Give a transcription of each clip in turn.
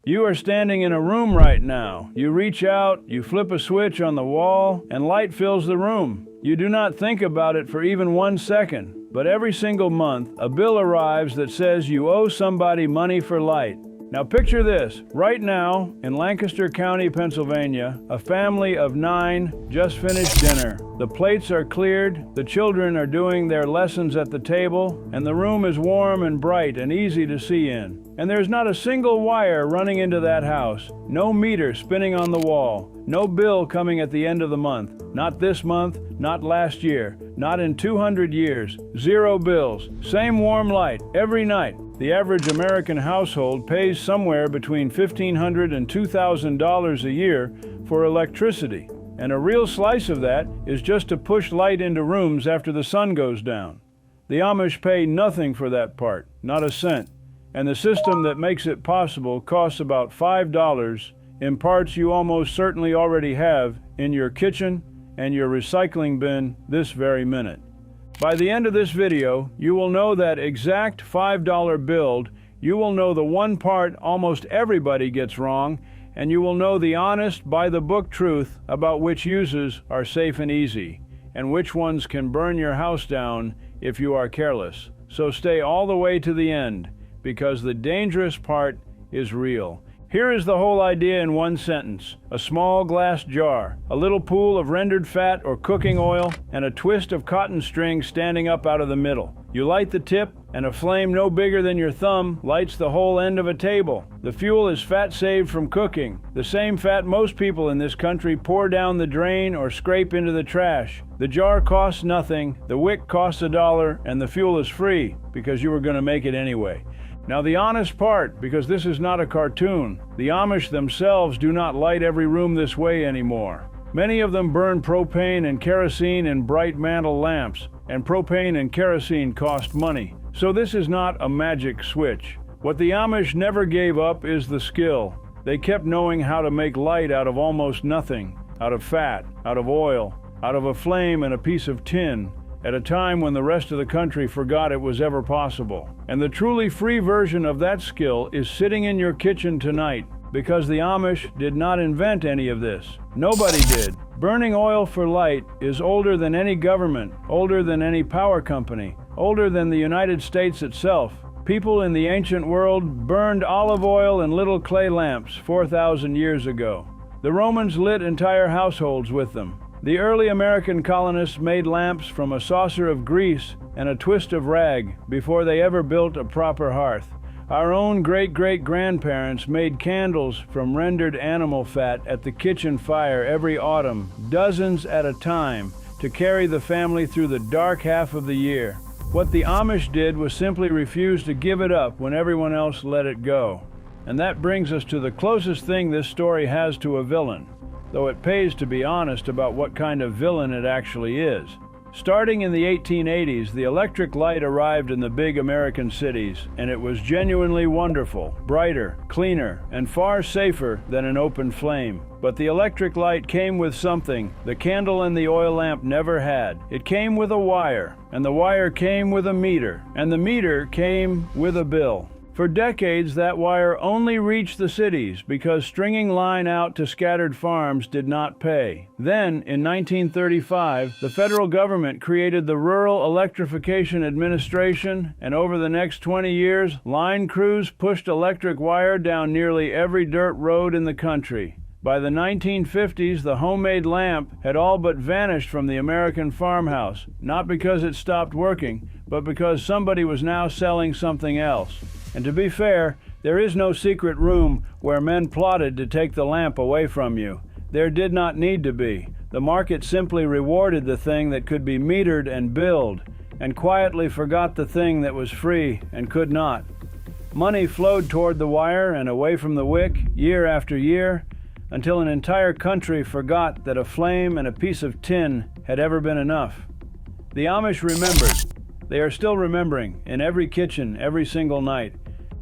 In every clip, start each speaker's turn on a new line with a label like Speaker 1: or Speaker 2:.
Speaker 1: You are standing in a room right now. You reach out, you flip a switch on the wall, and light fills the room. You do not think about it for even 1 second, but every single month, a bill arrives that says you owe somebody money for light. Now picture this. Right now, in Lancaster County, Pennsylvania, a family of 9 just finished dinner. The plates are cleared, the children are doing their lessons at the table, and the room is warm and bright and easy to see in. And there's not a single wire running into that house, no meter spinning on the wall, no bill coming at the end of the month. Not this month, not last year, not in 200 years. 0 bills, same warm light every night. The average American household pays somewhere between $1,500 and $2,000 a year for electricity. And a real slice of that is just to push light into rooms after the sun goes down. The Amish pay nothing for that part, not a cent. And the system that makes it possible costs about $5 in parts you almost certainly already have in your kitchen and your recycling bin this very minute. By the end of this video, you will know that exact $5 build, you will know the one part almost everybody gets wrong, and you will know the honest, by-the-book truth about which uses are safe and easy, and which ones can burn your house down if you are careless. So stay all the way to the end, because the dangerous part is real. Here is the whole idea in one sentence. A small glass jar, a little pool of rendered fat or cooking oil, and a twist of cotton string standing up out of the middle. You light the tip, and a flame no bigger than your thumb lights the whole end of a table. The fuel is fat saved from cooking, the same fat most people in this country pour down the drain or scrape into the trash. The jar costs nothing, the wick costs $1, and the fuel is free because you were going to make it anyway. Now the honest part, because this is not a cartoon, the Amish themselves do not light every room this way anymore. Many of them burn propane and kerosene in bright mantle lamps, and propane and kerosene cost money. So this is not a magic switch. What the Amish never gave up is the skill. They kept knowing how to make light out of almost nothing, out of fat, out of oil, out of a flame and a piece of tin, at a time when the rest of the country forgot it was ever possible. And the truly free version of that skill is sitting in your kitchen tonight, because the Amish did not invent any of this. Nobody did. Burning oil for light is older than any government, older than any power company, older than the United States itself. People in the ancient world burned olive oil in little clay lamps 4,000 years ago. The Romans lit entire households with them. The early American colonists made lamps from a saucer of grease and a twist of rag before they ever built a proper hearth. Our own great-great-grandparents made candles from rendered animal fat at the kitchen fire every autumn, dozens at a time, to carry the family through the dark half of the year. What the Amish did was simply refuse to give it up when everyone else let it go. And that brings us to the closest thing this story has to a villain, though it pays to be honest about what kind of villain it actually is. Starting in the 1880s, the electric light arrived in the big American cities, and it was genuinely wonderful, brighter, cleaner, and far safer than an open flame. But the electric light came with something the candle and the oil lamp never had. It came with a wire, and the wire came with a meter, and the meter came with a bill. For decades, that wire only reached the cities because stringing line out to scattered farms did not pay. Then, in 1935, the federal government created the Rural Electrification Administration, and over the next 20 years, line crews pushed electric wire down nearly every dirt road in the country. By the 1950s, the homemade lamp had all but vanished from the American farmhouse, not because it stopped working, but because somebody was now selling something else. And to be fair, there is no secret room where men plotted to take the lamp away from you. There did not need to be. The market simply rewarded the thing that could be metered and billed, and quietly forgot the thing that was free and could not. Money flowed toward the wire and away from the wick, year after year, until an entire country forgot that a flame and a piece of tin had ever been enough. The Amish remembered. They are still remembering in every kitchen every single night.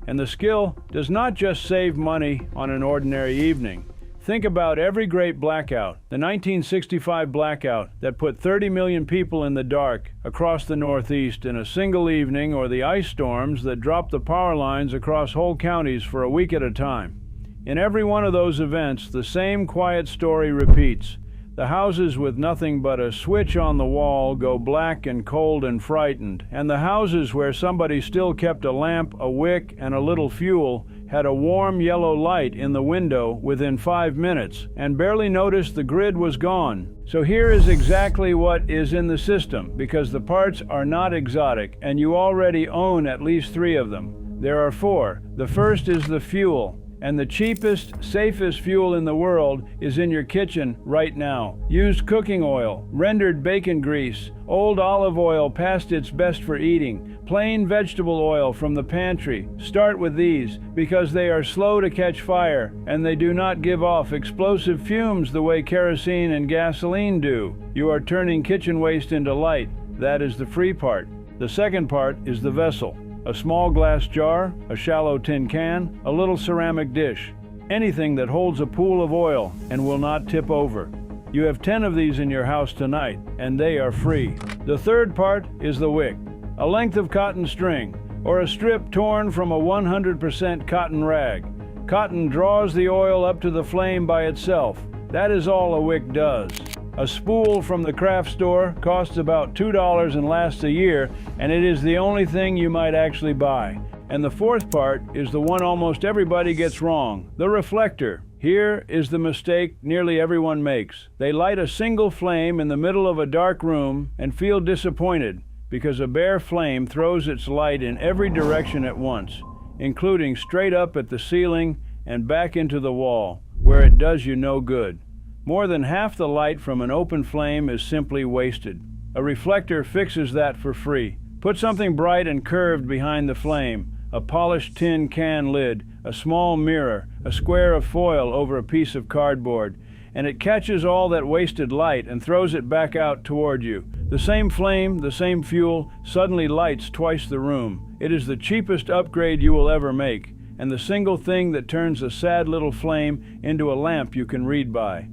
Speaker 1: And the skill does not just save money on an ordinary evening. Think about every great blackout, the 1965 blackout that put 30 million people in the dark across the Northeast in a single evening, or the ice storms that dropped the power lines across whole counties for a week at a time. In every one of those events, the same quiet story repeats. The houses with nothing but a switch on the wall go black and cold and frightened, and the houses where somebody still kept a lamp, a wick, and a little fuel had a warm yellow light in the window within 5 minutes, and barely noticed the grid was gone. So here is exactly what is in the system, because the parts are not exotic, and you already own at least 3 of them. There are 4. The first is the fuel. And the cheapest, safest fuel in the world is in your kitchen right now. Used cooking oil, rendered bacon grease, old olive oil past its best for eating, plain vegetable oil from the pantry. Start with these because they are slow to catch fire and they do not give off explosive fumes the way kerosene and gasoline do. You are turning kitchen waste into light. That is the free part. The second part is the vessel. A small glass jar, a shallow tin can, a little ceramic dish. Anything that holds a pool of oil and will not tip over. You have 10 of these in your house tonight, and they are free. The third part is the wick. A length of cotton string, or a strip torn from a 100% cotton rag. Cotton draws the oil up to the flame by itself. That is all a wick does. A spool from the craft store costs about $2 and lasts a year, and it is the only thing you might actually buy. And the fourth part is the one almost everybody gets wrong, the reflector. Here is the mistake nearly everyone makes. They light a single flame in the middle of a dark room and feel disappointed because a bare flame throws its light in every direction at once, including straight up at the ceiling and back into the wall, where it does you no good. More than half the light from an open flame is simply wasted. A reflector fixes that for free. Put something bright and curved behind the flame, a polished tin can lid, a small mirror, a square of foil over a piece of cardboard, and it catches all that wasted light and throws it back out toward you. The same flame, the same fuel, suddenly lights twice the room. It is the cheapest upgrade you will ever make, and the single thing that turns a sad little flame into a lamp you can read by.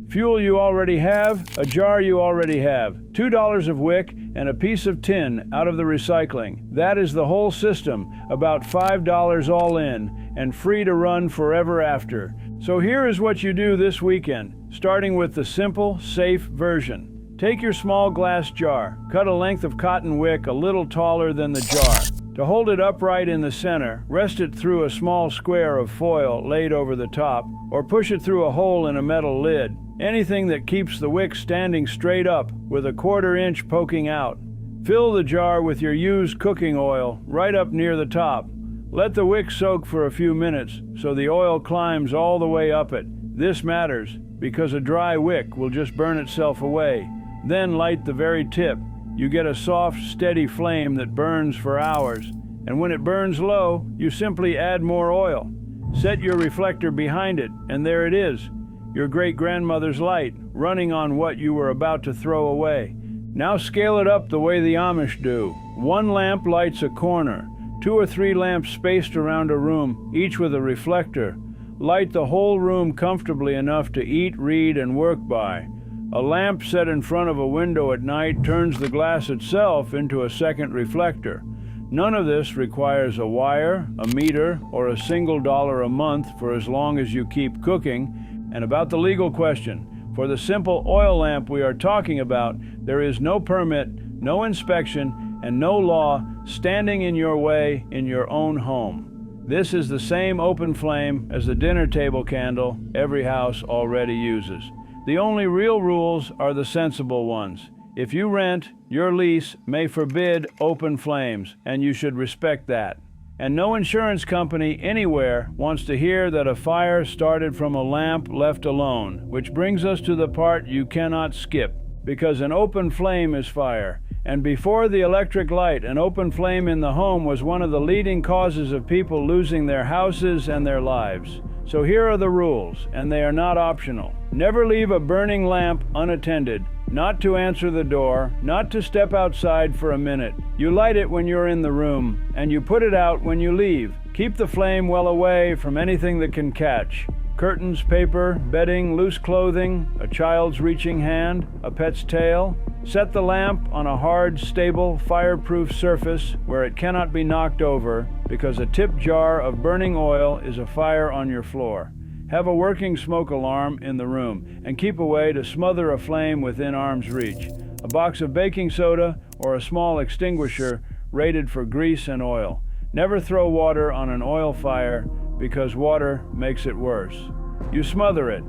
Speaker 1: Fuel you already have, a jar you already have, $2 of wick, and a piece of tin out of the recycling. That is the whole system, about $5 all in, and free to run forever after. So here is what you do this weekend, starting with the simple, safe version. Take your small glass jar, cut a length of cotton wick a little taller than the jar. To hold it upright in the center, rest it through a small square of foil laid over the top, or push it through a hole in a metal lid. Anything that keeps the wick standing straight up with a 1/4 inch poking out. Fill the jar with your used cooking oil right up near the top. Let the wick soak for a few minutes so the oil climbs all the way up it. This matters because a dry wick will just burn itself away. Then light the very tip. You get a soft, steady flame that burns for hours, and when it burns low, you simply add more oil. Set your reflector behind it, and there it is. Your great-grandmother's light, running on what you were about to throw away. Now scale it up the way the Amish do. 1 lamp lights a corner, 2 or 3 lamps spaced around a room, each with a reflector. Light the whole room comfortably enough to eat, read, and work by. A lamp set in front of a window at night turns the glass itself into a second reflector. None of this requires a wire, a meter, or a single dollar a month for as long as you keep cooking. And about the legal question, for the simple oil lamp we are talking about, there is no permit, no inspection, and no law standing in your way in your own home. This is the same open flame as the dinner table candle every house already uses. The only real rules are the sensible ones. If you rent, your lease may forbid open flames, and you should respect that. And no insurance company anywhere wants to hear that a fire started from a lamp left alone, which brings us to the part you cannot skip, because an open flame is fire. And before the electric light, an open flame in the home was one of the leading causes of people losing their houses and their lives. So here are the rules, and they are not optional. Never leave a burning lamp unattended. Not to answer the door, not to step outside for a minute. You light it when you're in the room, and you put it out when you leave. Keep the flame well away from anything that can catch. Curtains, paper, bedding, loose clothing, a child's reaching hand, a pet's tail. Set the lamp on a hard, stable, fireproof surface where it cannot be knocked over, because a tip jar of burning oil is a fire on your floor. Have a working smoke alarm in the room, and keep away to smother a flame within arm's reach. A box of baking soda or a small extinguisher rated for grease and oil. Never throw water on an oil fire because water makes it worse. You smother it.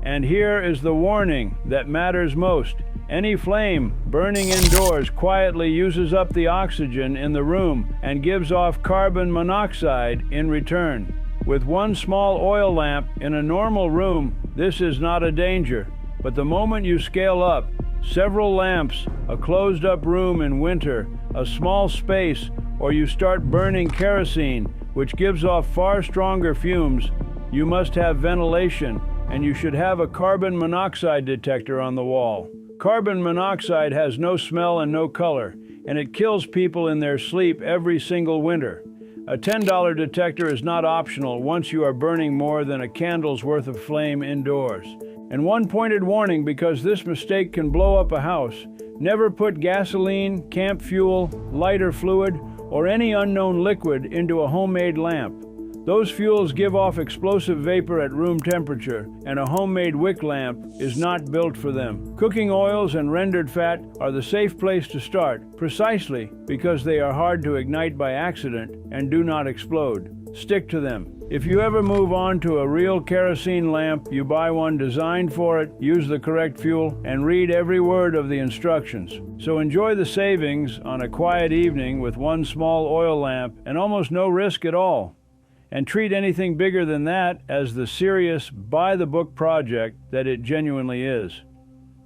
Speaker 1: And here is the warning that matters most. Any flame burning indoors quietly uses up the oxygen in the room and gives off carbon monoxide in return. With one small oil lamp in a normal room, this is not a danger. But the moment you scale up, several lamps, a closed-up room in winter, a small space, or you start burning kerosene, which gives off far stronger fumes, you must have ventilation, and you should have a carbon monoxide detector on the wall. Carbon monoxide has no smell and no color, and it kills people in their sleep every single winter. A $10 detector is not optional once you are burning more than a candle's worth of flame indoors. And one pointed warning, because this mistake can blow up a house: never put gasoline, camp fuel, lighter fluid, or any unknown liquid into a homemade lamp. Those fuels give off explosive vapor at room temperature, and a homemade wick lamp is not built for them. Cooking oils and rendered fat are the safe place to start, precisely because they are hard to ignite by accident and do not explode. Stick to them. If you ever move on to a real kerosene lamp, you buy one designed for it, use the correct fuel, and read every word of the instructions. So enjoy the savings on a quiet evening with one small oil lamp and almost no risk at all. And treat anything bigger than that as the serious, by-the-book project that it genuinely is.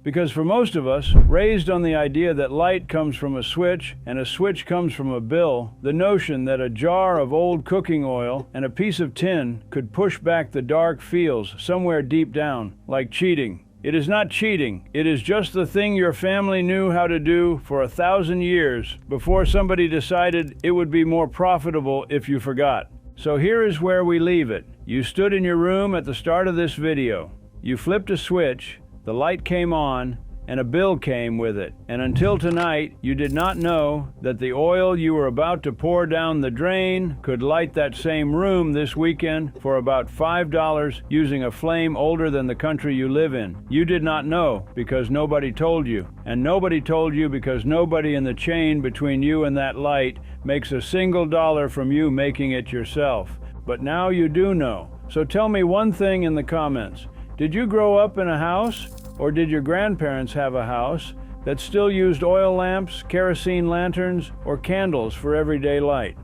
Speaker 1: Because for most of us, raised on the idea that light comes from a switch and a switch comes from a bill, the notion that a jar of old cooking oil and a piece of tin could push back the dark feels somewhere deep down, like cheating. It is not cheating. It is just the thing your family knew how to do for 1,000 years before somebody decided it would be more profitable if you forgot. So here is where we leave it. You stood in your room at the start of this video. You flipped a switch, the light came on, and a bill came with it. And until tonight, you did not know that the oil you were about to pour down the drain could light that same room this weekend for about $5 using a flame older than the country you live in. You did not know because nobody told you. And nobody told you because nobody in the chain between you and that light makes a single dollar from you making it yourself. But now you do know. So tell me one thing in the comments. Did you grow up in a house, or did your grandparents have a house that still used oil lamps, kerosene lanterns, or candles for everyday light?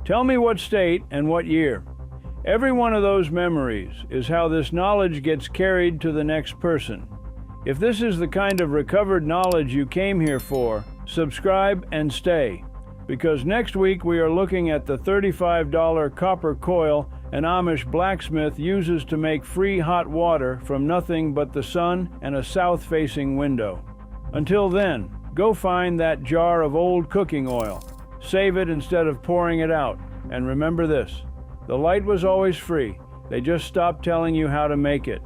Speaker 1: Tell me what state and what year. Every one of those memories is how this knowledge gets carried to the next person. If this is the kind of recovered knowledge you came here for, subscribe and stay. Because next week we are looking at the $35 copper coil an Amish blacksmith uses to make free hot water from nothing but the sun and a south-facing window. Until then, go find that jar of old cooking oil. Save it instead of pouring it out. And remember this: the light was always free. They just stopped telling you how to make it.